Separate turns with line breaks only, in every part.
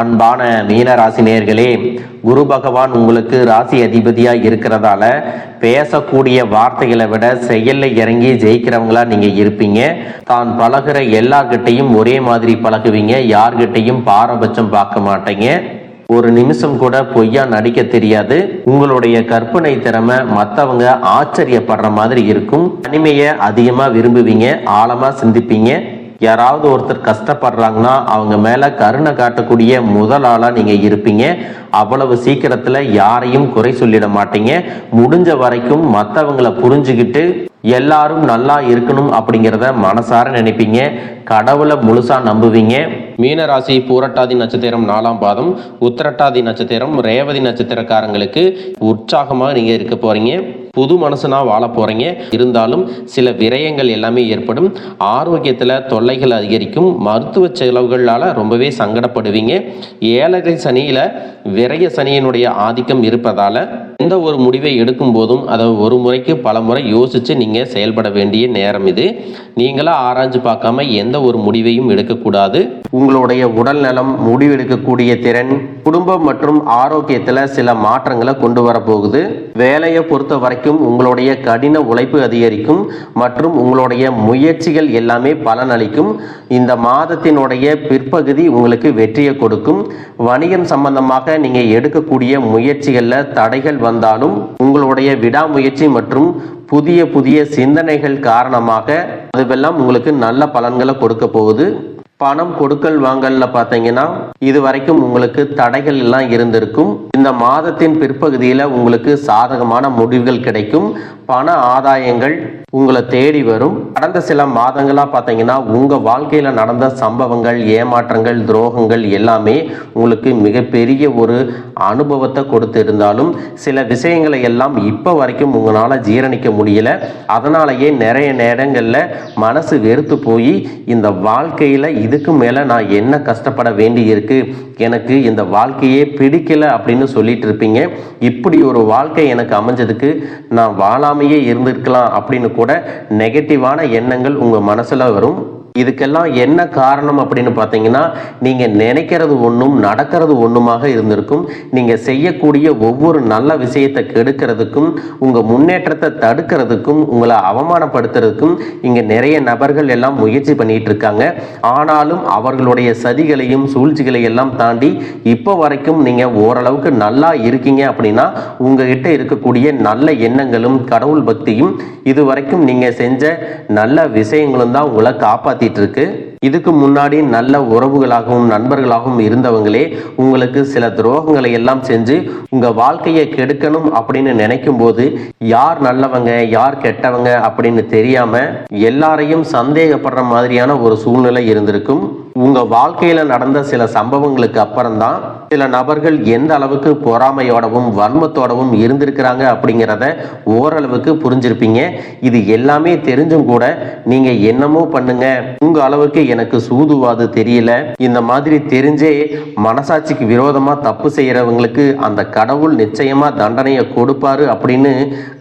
அன்பான மீன ராசி நேயர்களே, குரு பகவான் உங்களுக்கு ராசி அதிபதியா இருக்கிறதால பேசக்கூடிய வார்த்தைகளை விட செயல்ல இறங்கி ஜெயிக்கிறவங்களா நீங்க இருப்பீங்க. தான் பழகுற எல்லார்கிட்டையும் ஒரே மாதிரி பழகுவீங்க. யார்கிட்டையும் பாரபட்சம் பார்க்க மாட்டீங்க. ஒரு நிமிஷம் கூட பொய்யா நடிக்க தெரியாது. உங்களுடைய கற்பனை திறமை மற்றவங்க ஆச்சரியப்படுற மாதிரி இருக்கும். தனிமையை அதிகமா விரும்புவீங்க. ஆழமா சிந்திப்பீங்க. யாராவது ஒருத்தர் கஷ்டப்படுறாங்கன்னா அவங்க மேல கருணை காட்டக்கூடிய முதல் ஆளா நீங்க இருப்பீங்க. அவ்வளவு சீக்கிரத்துல யாரையும் குறை சொல்லிட மாட்டீங்க. முடிஞ்ச வரைக்கும் மற்றவங்களை புரிஞ்சுக்கிட்டு எல்லாரும் நல்லா இருக்கணும் அப்படிங்கிறத மனசார நினைப்பீங்க. கடவுளை முழுசா நம்புவீங்க. மீனராசி பூரட்டாதி நட்சத்திரம் 4ஆம் பாதம், உத்திரட்டாதி நட்சத்திரம், ரேவதி நட்சத்திரக்காரங்களுக்கு உற்சாகமாக நீங்க இருக்க போறீங்க. புது மனசுனா வாழ போறீங்க. இருந்தாலும் சில விரயங்கள் எல்லாமே ஏற்படும். ஆரோக்கியத்துல தொல்லைகள் அதிகரிக்கும். மருத்துவ செலவுகளால ரொம்பவே சங்கடப்படுவீங்க. ஏழரை சனியில விரய சனியினுடைய ஆதிக்கம் இருப்பதால எந்த ஒரு முடிவை எடுக்கும் போதும் அதை ஒரு முறைக்கு பல முறை யோசிச்சு நீங்க செயல்பட வேண்டிய நேரம் இது. நீங்களா ஆராய்ஞ்சு பார்க்காம எந்த ஒரு முடிவையும் எடுக்கக்கூடாது. உங்களுடைய உடல் நலம், முடிவெடுக்கக்கூடிய திறன், குடும்பம் மற்றும் ஆரோக்கியத்துல சில மாற்றங்களை கொண்டு வர போகுது. வேலையை பொறுத்த வரைக்கும் உங்களுடைய கடின உழைப்பு அதிகரிக்கும் மற்றும் உங்களுடைய முயற்சிகள் எல்லாமே பலனளிக்கும். இந்த மாதத்தினுடைய பிற்பகுதி உங்களுக்கு வெற்றியை கொடுக்கும். வணிகம் சம்பந்தமாக நீங்க எடுக்கக்கூடிய முயற்சிகள்ல தடைகள் வந்தாலும் உங்களுடைய விடாமுயற்சி மற்றும் புதிய புதிய சிந்தனைகள் காரணமாக அதுவெல்லாம் உங்களுக்கு நல்ல பலன்களை கொடுக்க போகுது. பணம் கொடுக்கல் வாங்கல்ல பார்த்தீங்கன்னா இது வரைக்கும் உங்களுக்கு தடைகள் எல்லாம் இருந்திருக்கும். இந்த மாதத்தின் பிற்பகுதியில் உங்களுக்கு சாதகமான முடிவுகள் கிடைக்கும். பண ஆதாயங்கள் உங்களை தேடி வரும். கடந்த சில மாதங்களா பார்த்தீங்கன்னா உங்க வாழ்க்கையில நடந்த சம்பவங்கள், ஏமாற்றங்கள், துரோகங்கள் எல்லாமே உங்களுக்கு மிகப்பெரிய ஒரு அனுபவத்தை கொடுத்து இருந்தாலும் சில விஷயங்களை எல்லாம் இப்போ வரைக்கும் உங்களால ஜீரணிக்க முடியல. அதனாலேயே நிறைய நேரங்கள்ல மனசு வெறுத்து போய் இந்த வாழ்க்கையில இதுக்கு மேல நான் என்ன கஷ்டப்பட வேண்டி இருக்கு, எனக்கு இந்த வாழ்க்கையே பிடிக்கல அப்படின்னு சொல்லிட்டு இருப்பீங்க. இப்படி ஒரு வாழ்க்கை எனக்கு அமைஞ்சதுக்கு நான் வாழாமையே இருந்திருக்கலாம் அப்படின்னு கூட நெகட்டிவான எண்ணங்கள் உங்க மனசுல வரும். இதுக்கெல்லாம் என்ன காரணம் அப்படின்னு பார்த்தீங்கன்னா நீங்க நினைக்கிறது ஒன்றும் நடக்கிறது ஒன்றுமாக இருந்திருக்கும். நீங்க செய்யக்கூடிய ஒவ்வொரு நல்ல விஷயத்தை கெடுக்கிறதுக்கும் உங்க முன்னேற்றத்தை தடுக்கிறதுக்கும் உங்களை அவமானப்படுத்துறதுக்கும் இங்க நிறைய நபர்கள் எல்லாம் முயற்சி பண்ணிட்டு இருக்காங்க. ஆனாலும் அவர்களுடைய சதிகளையும் சூழ்ச்சிகளையும் எல்லாம் தாண்டி இப்போ வரைக்கும் நீங்க ஓரளவுக்கு நல்லா இருக்கீங்க. அப்படின்னா உங்ககிட்ட இருக்கக்கூடிய நல்ல எண்ணங்களும் கடவுள் பக்தியும் இது வரைக்கும் நீங்க செஞ்ச நல்ல விஷயங்களும் தான் உங்களை காப்பாத்தி இருக்கு. இதுக்கு முன்னாடி நல்ல உறவுகளாகவும் நண்பர்களாகவும் இருந்தவங்களே உங்களுக்கு சில துரோகங்களை எல்லாம் செஞ்சு உங்க வாழ்க்கையை கெடுக்கணும் அப்படின்னு நினைக்கும் போது யார் நல்லவங்க யார் கெட்டவங்க அப்படின்னு தெரியாம எல்லாரையும் சந்தேகப்படுற மாதிரியான ஒரு சூழ்நிலை இருந்திருக்கும். உங்க வாழ்க்கையில நடந்த சில சம்பவங்களுக்கு அப்புறம்தான் சில நபர்கள் எந்த அளவுக்கு பொறாமையோடவும் வன்மத்தோடவும் இருந்திருக்கிறாங்க அப்படிங்கிறத ஓரளவுக்கு புரிஞ்சிருப்பீங்க. இது எல்லாமே தெரிஞ்சும் கூட நீங்க என்னமோ பண்ணுங்க, உங்க அளவுக்கு எனக்கு சூதுவாது தெரியல, இந்த மாதிரி தெரிஞ்சே மனசாட்சிக்கு விரோதமா தப்பு செய்யறவங்களுக்கு அந்த கடவுள் நிச்சயமா தண்டனையை கொடுப்பாரு அப்படின்னு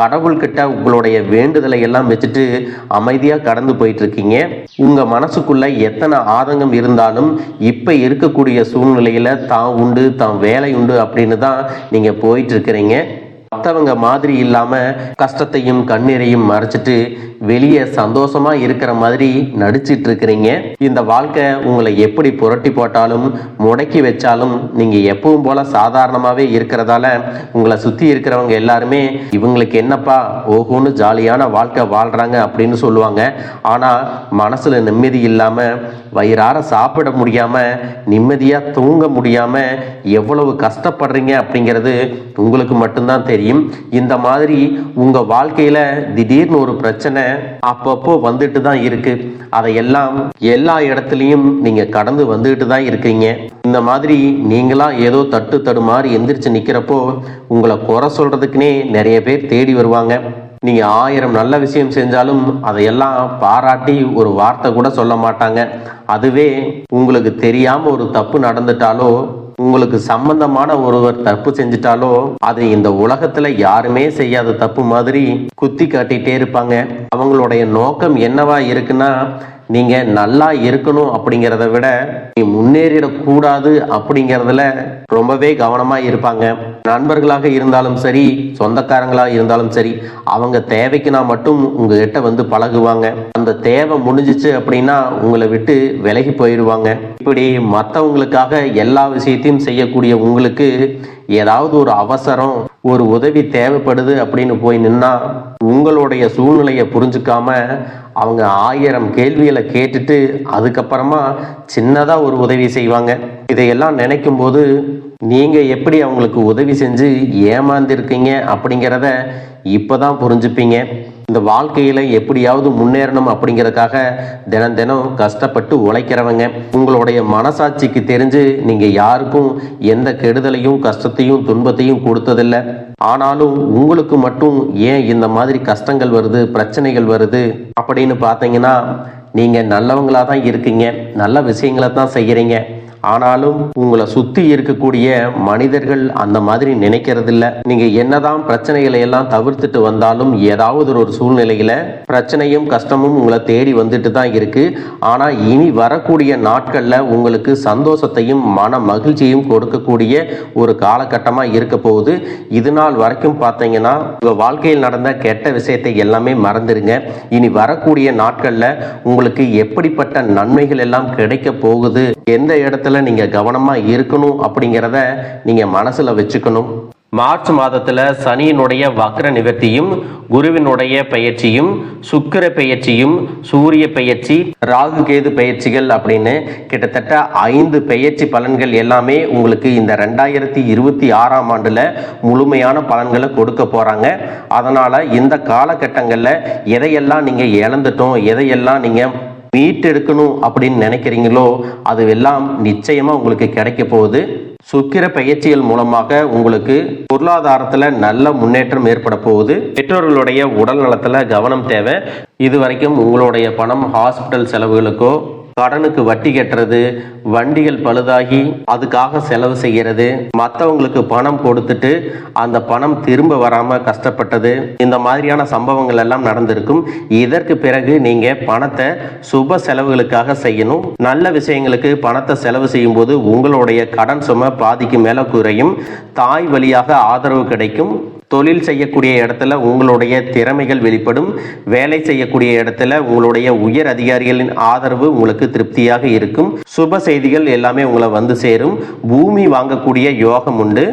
கடவுள்கிட்ட உங்களுடைய வேண்டுதலை எல்லாம் வச்சுட்டு அமைதியா கடந்து போயிட்டு இருக்கீங்க. உங்க மனசுக்குள்ள எத்தனை ஆதங்கம் இருந்தாலும் இப்ப இருக்கக்கூடிய சூழ்நிலையில தான் உண்டு தான் வேலை உண்டு அப்படின்னு தான் நீங்க போயிட்டு இருக்கிறீங்க. மற்றவங்க மாதிரி இல்லாம கஷ்டத்தையும் கண்ணீரையும் மறைச்சிட்டு வெளியே சந்தோஷமா இருக்கிற மாதிரி நடிச்சிட்டு இருக்கிறீங்க. இந்த வாழ்க்கை உங்களை எப்படி புரட்டி போட்டாலும் முடக்கி வச்சாலும் நீங்க எப்பவும் போல சாதாரணமாவே இருக்கிறதால உங்களை சுத்தி இருக்கிறவங்க எல்லாருமே இவங்களுக்கு என்னப்பா ஓஹோன்னு ஜாலியான வாழ்க்கை வாழ்றாங்க அப்படின்னு சொல்லுவாங்க. ஆனா மனசுல நிம்மதி இல்லாம வயிறார சாப்பிட முடியாம நிம்மதியா தூங்க முடியாம எவ்வளவு கஷ்டப்படுறீங்க அப்படிங்கிறது உங்களுக்கு மட்டும்தான் தெரியும். இந்த மாதிரி உங்க வாழ்க்கையில திடீர்னு ஒரு பிரச்சனை அப்பப்போ வந்துட்டு தான் இருக்கு. அதையெல்லாம் எல்லா இடத்துலையும் நீங்க கடந்து வந்துட்டு தான் இருக்கீங்க. இந்த மாதிரி நீங்களா ஏதோ தட்டு தடுமாறி எந்திரிச்சு நிக்கிறப்போ உங்களை குறை சொல்றதுக்குன்னே நிறைய பேர் தேடி வருவாங்க. நீங்க 1000 நல்ல விஷயம் செஞ்சாலும் அதையெல்லாம் பாராட்டி ஒரு வார்த்தை கூட சொல்ல மாட்டாங்க. அதுவே உங்களுக்கு தெரியாம ஒரு தப்பு நடந்துட்டாலோ உங்களுக்கு சம்பந்தமான ஒருவர் தப்பு செஞ்சிட்டாலோ அது இந்த உலகத்துல யாருமே செய்யாத தப்பு மாதிரி குத்தி காட்டிட்டே இருப்பாங்க. அவங்களுடைய நோக்கம் என்னவா இருக்குன்னா நீங்க நல்லா இருக்கணும் அப்படிங்கிறத விட நீ முன்னேறிடக்கூடாது அப்படிங்கிறதுல ரொம்பவே கவனமா இருப்பாங்க. நண்பர்களாக இருந்தாலும் சரி, சொந்தக்காரங்களாக இருந்தாலும் சரி, அவங்க தேவைக்குனா மட்டும் உங்ககிட்ட வந்து பழகுவாங்க. அந்த தேவை முடிஞ்சிச்சு அப்படின்னா உங்களை விட்டு விலகி போயிடுவாங்க. இப்படி மற்றவங்களுக்காக எல்லா விஷயத்தையும் செய்யக்கூடிய உங்களுக்கு ஏதாவது ஒரு அவசரம், ஒரு உதவி தேவைப்படுது அப்படின்னு போய் நின்னா உங்களுடைய சூழ்நிலையை புரிஞ்சுக்காம அவங்க 1000 கேள்விகளை கேட்டுட்டு அதுக்கப்புறமா சின்னதா ஒரு உதவி செய்வாங்க. இதையெல்லாம் நினைக்கும் போது நீங்க எப்படி அவங்களுக்கு உதவி செஞ்சு ஏமாந்திருக்கீங்க அப்படிங்கிறத இப்பதான் புரிஞ்சுப்பீங்க. இந்த வாழ்க்கையில எப்படியாவது முன்னேறணும் அப்படிங்கிறதுக்காக தினம் தினம் கஷ்டப்பட்டு உழைக்கிறவங்க. உங்களுடைய மனசாட்சிக்கு தெரிஞ்சு நீங்க யாருக்கும் எந்த கெடுதலையும் கஷ்டத்தையும் துன்பத்தையும் கொடுத்ததில்லை. ஆனாலும் உங்களுக்கு மட்டும் ஏன் இந்த மாதிரி கஷ்டங்கள் வருது, பிரச்சனைகள் வருது அப்படின்னு பார்த்தீங்கன்னா நீங்க நல்லவங்களா தான் இருக்கீங்க, நல்ல விஷயங்களை தான் செய்யறீங்க. ஆனாலும் உங்களை சுத்தி இருக்கக்கூடிய மனிதர்கள் அந்த மாதிரி நினைக்கிறது இல்ல. நீங்க என்னதான் பிரச்சனைகளை எல்லாம் தவிர்த்துட்டு வந்தாலும் ஏதாவது ஒரு சூழ்நிலையில பிரச்சனையும் கஷ்டமும் உங்களை தேடி வந்துட்டு தான் இருக்கு. ஆனா இனி வரக்கூடிய நாட்கள்ல உங்களுக்கு சந்தோஷத்தையும் மன மகிழ்ச்சியையும் கொடுக்கக்கூடிய ஒரு காலகட்டமா இருக்க போகுது. இது நாள் வரைக்கும் பார்த்தீங்கன்னா உங்க வாழ்க்கையில் நடந்த கெட்ட விஷயத்தை எல்லாமே மறந்துடுங்க. இனி வரக்கூடிய நாட்கள்ல உங்களுக்கு எப்படிப்பட்ட நன்மைகள் எல்லாம் கிடைக்க போகுது, எந்த இடத்துல நீங்க கவனமா இருக்கணும் அப்படிங்கிறத நீங்க மனசுல வச்சுக்கணும். மார்ச் மாதத்துல சனியினுடைய வக்ர நிவர்த்தியும், குருவினுடைய பெயர்ச்சியும், சுக்கிர பெயர்ச்சியும், சூரிய பெயர்ச்சி, ராகு கேது பெயர்ச்சிகள் அப்படின்னு கிட்டத்தட்ட 5 பெயர்ச்சி பலன்கள் எல்லாமே உங்களுக்கு இந்த 2026ஆம் ஆண்டுல முழுமையான பலன்களை கொடுக்க போறாங்க. அதனால இந்த காலகட்டங்கள்ல எதையெல்லாம் நீங்க இழந்துட்டோம், எதையெல்லாம் நீங்க மீட்டெடுக்கணும் அப்படின்னு நினைக்கிறீங்களோ அது எல்லாம் நிச்சயமா உங்களுக்கு கிடைக்க போகுது. சுக்கிர பயிற்சிகள் மூலமாக உங்களுக்கு பொருளாதாரத்துல நல்ல முன்னேற்றம் ஏற்பட போகுது. பெற்றோர்களுடைய உடல் நலத்துல கவனம் தேவை. இதுவரைக்கும் உங்களுடைய பணம் ஹாஸ்பிட்டல் செலவுகளுக்கோ, கடனுக்கு வட்டி கட்டுறது, வண்டிகள் பழுதாகி அதுக்காக செலவு செய்யறது, மற்றவங்களுக்கு பணம் கொடுத்துட்டு அந்த பணம் திரும்ப வராம கஷ்டப்பட்டது, இந்த மாதிரியான சம்பவங்கள் எல்லாம் நடந்திருக்கும். இதற்கு பிறகு நீங்க பணத்தை சுப செலவுகளுக்காக செய்யணும். நல்ல விஷயங்களுக்கு பணத்தை செலவு செய்யும் போது உங்களுடைய கடன் சுமை பாதிக்கு மேல குறையும். தாய் வழியாக ஆதரவு கிடைக்கும். தொழில் செய்யக்கூடிய இடத்துல உங்களுடைய திறமைகள் வெளிப்படும். வேலை செய்யக்கூடிய இடத்துல உங்களுடைய உயர் அதிகாரிகளின் ஆதரவு உங்களுக்கு திருப்தியாக இருக்கும். சுப செய்திகள் எல்லாமே உங்களை வந்து சேரும். பூமி வாங்கக்கூடிய யோகம் உண்டு.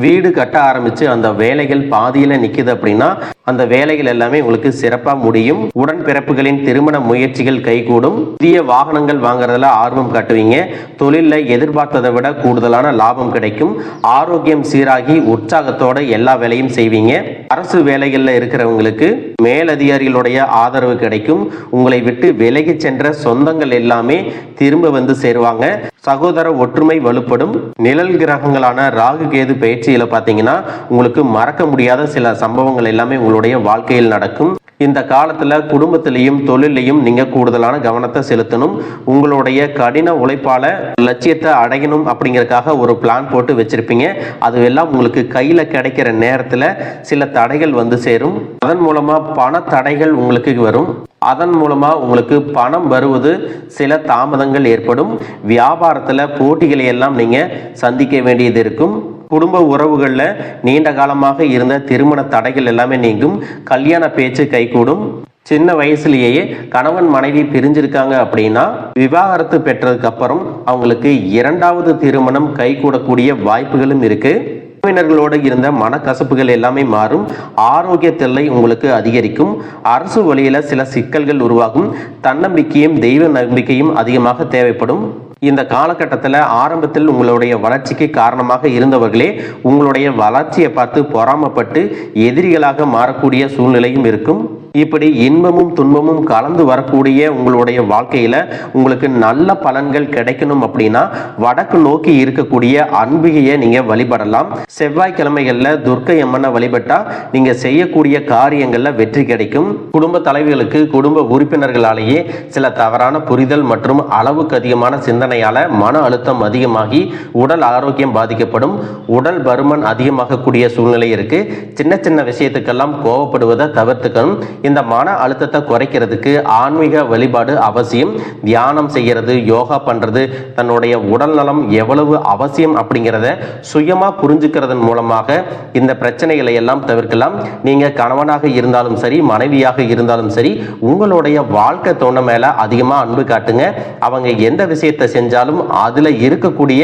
வீடு கட்ட ஆரம்பிச்சு அந்த வேலைகள் பாதியில நிக்குது அப்படின்னா அந்த வேலைகள் எல்லாமே உங்களுக்கு சிறப்பா முடியும். உடன்பிறப்புகளின் திருமண முயற்சிகள் கைகூடும். புதிய வாகனங்கள் வாங்குறதுல ஆர்வம் காட்டுவீங்க. தொழில எதிர்பார்த்ததை விட கூடுதலான லாபம் கிடைக்கும். ஆரோக்கியம் சீராகி உற்சாகத்தோட எல்லா வேலையும் செய்வீங்க. அரசு வேலைகள்ல இருக்கிறவங்களுக்கு மேலதிகாரிகளுடைய ஆதரவு கிடைக்கும். உங்களை விட்டு விலகி சென்ற சொந்தங்கள் எல்லாமே திரும்ப வந்து சேருவாங்க. சகோதர ஒற்றுமை வலுப்படும். நிழல் கிரகங்களான ராகு கேது பயிற்சியில பாத்தீங்கன்னா உங்களுக்கு மறக்க முடியாத சில சம்பவங்கள் எல்லாமே உங்களுடைய வாழ்க்கையில் நடக்கும். இந்த காலத்துல குடும்பத்திலையும் தொழிலையும் நீங்க கூடுதலான கவனத்தை செலுத்தணும். உங்களுடைய கடின உழைப்பால லட்சியத்தை அடையணும் அப்படிங்கறதுக்காக ஒரு பிளான் போட்டு வச்சிருப்பீங்க. அது எல்லாம் உங்களுக்கு கையில கிடைக்கிற நேரத்துல சில தடைகள் வந்து சேரும். அதன் மூலமா பண தடைகள் உங்களுக்கு வரும். அதன் மூலமா உங்களுக்கு பணம் வருவது சில தாமதங்கள் ஏற்படும். வியாபாரத்துல போட்டிகளை எல்லாம் நீங்க சந்திக்க வேண்டியது இருக்கும். குடும்ப உறவுகள்ல நீண்ட காலமாக இருந்த திருமண தடைகள் எல்லாமே நீங்கும். கல்யாண பேச்சு கைகூடும். சின்ன வயசுலேயே கணவன் மனைவி பிரிஞ்சிருக்காங்க அப்படின்னா விவாகரத்து பெற்றதுக்கு அப்புறம் அவங்களுக்கு 2வது திருமணம் கைகூடக்கூடிய வாய்ப்புகளும் இருக்கு. உறவினர்களோடு இருந்த மனக்கசப்புகள் எல்லாமே மாறும். ஆரோக்கிய தொல்லை உங்களுக்கு அதிகரிக்கும். அரசு வழியில சில சிக்கல்கள் உருவாகும். தன்னம்பிக்கையும் தெய்வ நம்பிக்கையும் அதிகமாக தேவைப்படும். இந்த காலகட்டத்தில் ஆரம்பத்தில் உங்களுடைய வளர்ச்சிக்கு காரணமாக இருந்தவர்களே உங்களுடைய வளர்ச்சியை பார்த்து பொறாமப்பட்டு எதிரிகளாக மாறக்கூடிய சூழ்நிலையும் இருக்கும். இப்படி இன்பமும் துன்பமும் கலந்து வரக்கூடிய உங்களுடைய வாழ்க்கையில உங்களுக்கு நல்ல பலன்கள் கிடைக்கணும் அப்படின்னா வடக்கு நோக்கி இருக்கக்கூடிய அம்பிகையை நீங்க வழிபடலாம். செவ்வாய்க்கிழமைகள்ல துர்க்கை அம்மனை வழிபட்டா நீங்க செய்யக்கூடிய காரியங்கள்ல வெற்றி கிடைக்கும். குடும்ப தலைவர்களுக்கு குடும்ப உறுப்பினர்களாலேயே சில தவறான புரிதல் மற்றும் அளவுக்கு அதிகமான சிந்தனையால மன அழுத்தம் அதிகமாகி உடல் ஆரோக்கியம் பாதிக்கப்படும். உடல் பருமன் அதிகமாகக்கூடிய சூழ்நிலை இருக்கு. சின்ன சின்ன விஷயத்துக்கெல்லாம் கோவப்படுவதை தவிர்த்துக்கணும். இந்த மன அழுத்தத்தை குறைக்கிறதுக்கு ஆன்மீக வழிபாடு அவசியம். தியானம் செய்யறது, யோகா பண்றது, தன்னுடைய உடல் நலம் எவ்வளவு அவசியம் அப்படிங்கிறத சுயமா புரிஞ்சுக்கிறதன் மூலமாக இந்த பிரச்சனைகளை எல்லாம் தவிர்க்கலாம். நீங்க கணவனாக இருந்தாலும் சரி, மனைவியாக இருந்தாலும் சரி, உங்களுடைய வாழ்க்கை துணை மேல அதிகமா அன்பு காட்டுங்க. அவங்க எந்த விஷயத்தை செஞ்சாலும் அதுல இருக்கக்கூடிய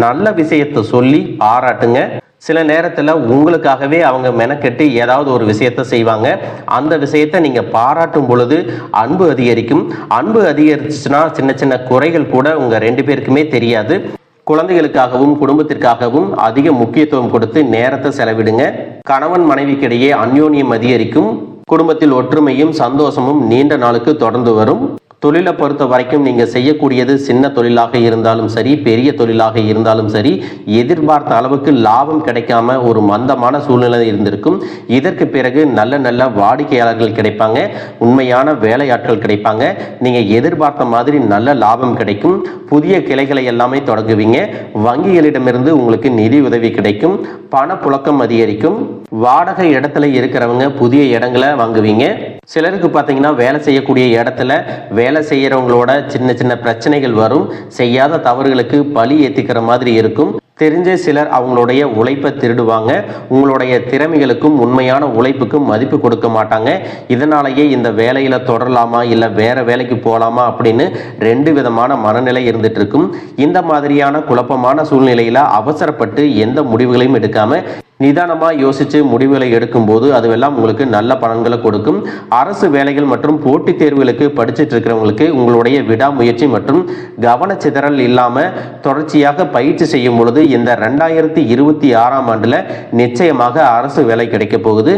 நல்ல விஷயத்தை சொல்லி பாராட்டுங்க. சில நேரத்தில் உங்களுக்காகவே அவங்க மெனக்கெட்டு ஏதாவது ஒரு விஷயத்த செய்வாங்க. அந்த விஷயத்தை நீங்க பாராட்டும் பொழுது அன்பு அதிகரிக்கும். அன்பு அதிகரிச்சுன்னா சின்ன சின்ன குறைகள் கூட உங்க 2 பேருக்குமே தெரியாது. குழந்தைகளுக்காகவும் குடும்பத்திற்காகவும் அதிக முக்கியத்துவம் கொடுத்து நேரத்தை செலவிடுங்க. கணவன் மனைவிக்கிடையே அந்யோன்யம் அதிகரிக்கும். குடும்பத்தில் ஒற்றுமையும் சந்தோஷமும் நீண்ட நாளுக்கு தொடர்ந்து வரும். தொழிலை பொறுத்த வரைக்கும் நீங்க செய்யக்கூடியது சின்ன தொழிலாக இருந்தாலும் சரி, பெரிய தொழிலாக இருந்தாலும் சரி, எதிர்பார்த்த அளவுக்கு லாபம் கிடைக்காம ஒரு மந்தமான சூழ்நிலை இருந்திருக்கும். இதற்கு பிறகு நல்ல நல்ல வாடிக்கையாளர்கள் கிடைப்பாங்க, உண்மையான வேலையாட்கள் கிடைப்பாங்க. நீங்க எதிர்பார்த்த மாதிரி நல்ல லாபம் கிடைக்கும். புதிய கிளைகளை எல்லாமே தொடங்குவீங்க. வங்கிகளிடமிருந்து உங்களுக்கு நிதி உதவி கிடைக்கும். பணப்புழக்கம் அதிகரிக்கும். வாடகை இடத்துல இருக்கிறவங்க புதிய இடங்களை வாங்குவீங்க. சிலருக்கு பார்த்தீங்கன்னா வேலை செய்யக்கூடிய இடத்துல வேலை செய்யறவங்களோட சின்ன சின்ன பிரச்சனைகள் வரும். செய்யாத தவறுகளுக்கு பழி ஏத்திக்கிற மாதிரி இருக்கும். தெரிஞ்ச சிலர் அவங்களுடைய உழைப்பை திருடுவாங்க. உங்களுடைய திறமைகளுக்கும் உண்மையான உழைப்புக்கும் மதிப்பு கொடுக்க மாட்டாங்க. இதனாலேயே இந்த வேலையில தொடரலாமா இல்லை வேற வேலைக்கு போகலாமா அப்படின்னு 2 விதமான மனநிலை இருந்துட்டு இருக்கும். இந்த மாதிரியான குழப்பமான சூழ்நிலையில அவசரப்பட்டு எந்த முடிவுகளையும் எடுக்காம நிதானமா யோசிச்சு முடிவுகளை எடுக்கும் போது அதுவெல்லாம் உங்களுக்கு நல்ல பலன்களை கொடுக்கும். அரசு வேலைகள் மற்றும் போட்டித் தேர்வுகளுக்கு படிச்சுட்டு இருக்கிறவங்களுக்கு உங்களுடைய விடாமுயற்சி மற்றும் கவனச்சிதறல் இல்லாம தொடர்ச்சியாக பயிற்சி செய்யும் பொழுது இந்த 2026ஆம் ஆண்டுல நிச்சயமாக அரசு வேலை கிடைக்க போகுது.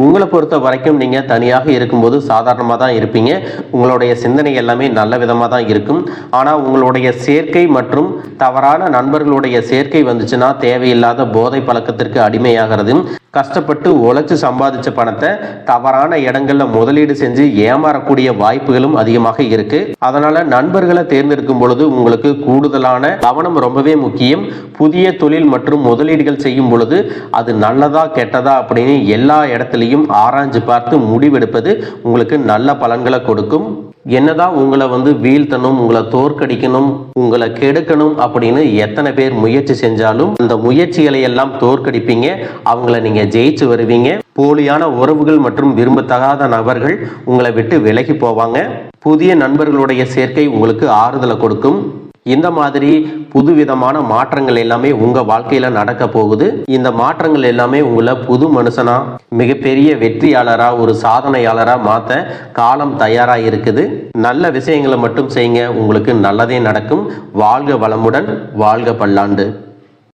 உங்களை பொறுத்த வரைக்கும் நீங்க தனியாக இருக்கும்போது சாதாரணமாக தான் இருப்பீங்க. உங்களுடைய சிந்தனை எல்லாமே நல்ல விதமாக தான் இருக்கும். ஆனால் உங்களுடைய சேர்க்கை மற்றும் தவறான நண்பர்களுடைய சேர்க்கை வந்துச்சுன்னா தேவையில்லாத போதை பழக்கத்திற்கு அடிமையாகிறது. கஷ்டப்பட்டு உழைச்சு சம்பாதிச்ச பணத்தை தவறான இடங்கள்ல முதலீடு செஞ்சு ஏமாறக்கூடிய வாய்ப்புகளும் அதிகமாக இருக்கு. அதனால நண்பர்களை தேர்ந்தெடுக்கும் பொழுது உங்களுக்கு கூடுதலான கவனம் ரொம்பவே முக்கியம். புதிய தொழில் மற்றும் முதலீடுகள் செய்யும் பொழுது அது நல்லதா கெட்டதா அப்படின்னு எல்லா இடத்துலையும் ஆராய்ஞ்சு பார்த்து முடிவெடுப்பது உங்களுக்கு நல்ல பலன்களை கொடுக்கும். என்னதான் உங்களை வீழ்த்தணும், உங்களை தோற்கடிக்கணும், உங்களை கெடுக்கணும் அப்படின்னு எத்தனை பேர் முயற்சி செஞ்சாலும் அந்த முயற்சிகளை எல்லாம் தோற்கடிப்பீங்க. அவங்கள நீங்க ஜெயிச்சு வருவீங்க. போலியான உறவுகள் மற்றும் விரும்பத்தகாத நபர்கள் உங்களை விட்டு விலகி போவாங்க. புதிய நண்பர்களுடைய சேர்க்கை உங்களுக்கு ஆறுதலை கொடுக்கும். இந்த மாதிரி புதுவிதமான மாற்றங்கள் எல்லாமே உங்க வாழ்க்கையில நடக்க போகுது. இந்த மாற்றங்கள் எல்லாமே உங்களை புது மனுஷனா, மிகப்பெரிய வெற்றியாளரா, ஒரு சாதனையாளரா மாத்த காலம் தயாரா இருக்குது. நல்ல விஷயங்களை மட்டும் செய்யுங்க, உங்களுக்கு நல்லதே நடக்கும். வாழ்க வளமுடன், வாழ்க பல்லாண்டு.